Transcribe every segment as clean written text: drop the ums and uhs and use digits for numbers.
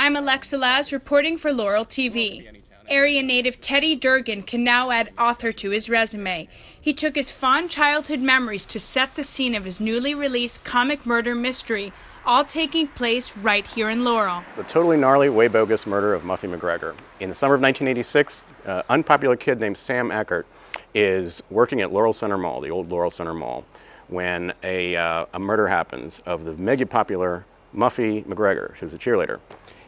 I'm Alexa Laz reporting for Laurel TV. Area native Teddy Durgin can now add author to his resume. He took his fond childhood memories to set the scene of his newly released comic murder mystery, all taking place right here in Laurel. The totally gnarly, way bogus murder of Muffy McGregor. In the summer of 1986, an unpopular kid named Sam Eckert is working at Laurel Center Mall, the old Laurel Center Mall, when a murder happens of the mega popular Muffy McGregor, who's a cheerleader.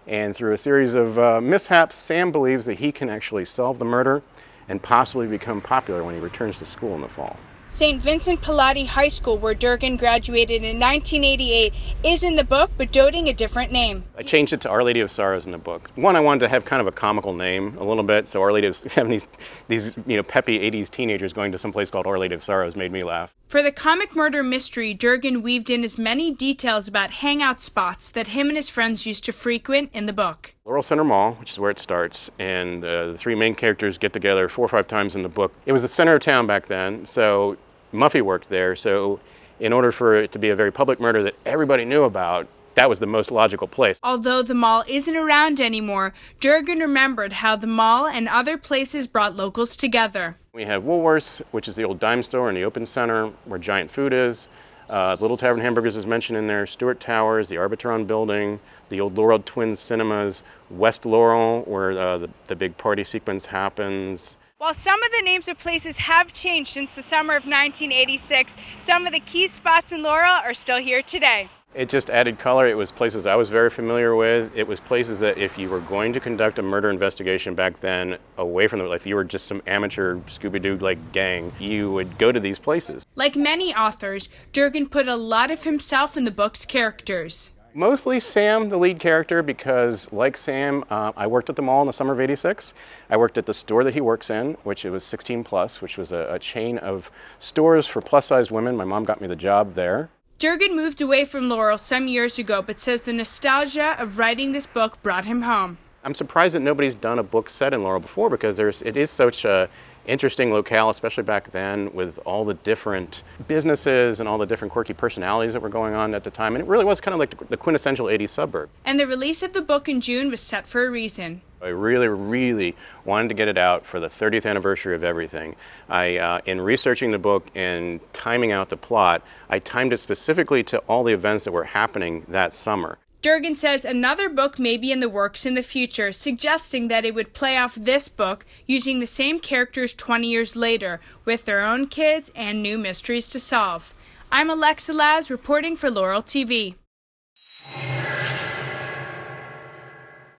And through a series of mishaps, Sam believes that he can actually solve the murder and possibly become popular when he returns to school in the fall. St. Vincent Pallotti High School, where Durgin graduated in 1988, is in the book, but doting a different name. I changed it to Our Lady of Sorrows in the book. One, I wanted to have kind of a comical name a little bit, so Our Lady of having these peppy 80s teenagers going to some place called Our Lady of Sorrows made me laugh. For the comic murder mystery, Durgin weaved in as many details about hangout spots that him and his friends used to frequent in the book. Laurel Center Mall, which is where it starts, and the three main characters get together 4 or 5 times in the book. It was the center of town back then, so Muffy worked there, so in order for it to be a very public murder that everybody knew about, that was the most logical place. Although the mall isn't around anymore, Durgin remembered how the mall and other places brought locals together. We have Woolworths, which is the old dime store in the open center where Giant Food is. Little Tavern Hamburgers is mentioned in there, Stewart Towers, the Arbitron building, the old Laurel Twins cinemas, West Laurel, where the big party sequence happens. While some of the names of places have changed since the summer of 1986, some of the key spots in Laurel are still here today. It just added color. It was places I was very familiar with. It was places that if you were going to conduct a murder investigation back then, away from if you were just some amateur Scooby-Doo like gang, you would go to these places. Like many authors, Durgin put a lot of himself in the book's characters. Mostly Sam, the lead character, because like Sam, I worked at the mall in the summer of '86. I worked at the store that he works in, which it was 16 Plus, which was a chain of stores for plus-sized women. My mom got me the job there. Durgin moved away from Laurel some years ago, but says the nostalgia of writing this book brought him home. I'm surprised that nobody's done a book set in Laurel before, because it is such a interesting locale, especially back then, with all the different businesses and all the different quirky personalities that were going on at the time. And it really was kind of like the quintessential 80s suburb. And the release of the book in June was set for a reason. I really, really wanted to get it out for the 30th anniversary of everything. In researching the book and timing out the plot, I timed it specifically to all the events that were happening that summer. Durgin says another book may be in the works in the future, suggesting that it would play off this book using the same characters 20 years later, with their own kids and new mysteries to solve. I'm Alexa Laz reporting for Laurel TV.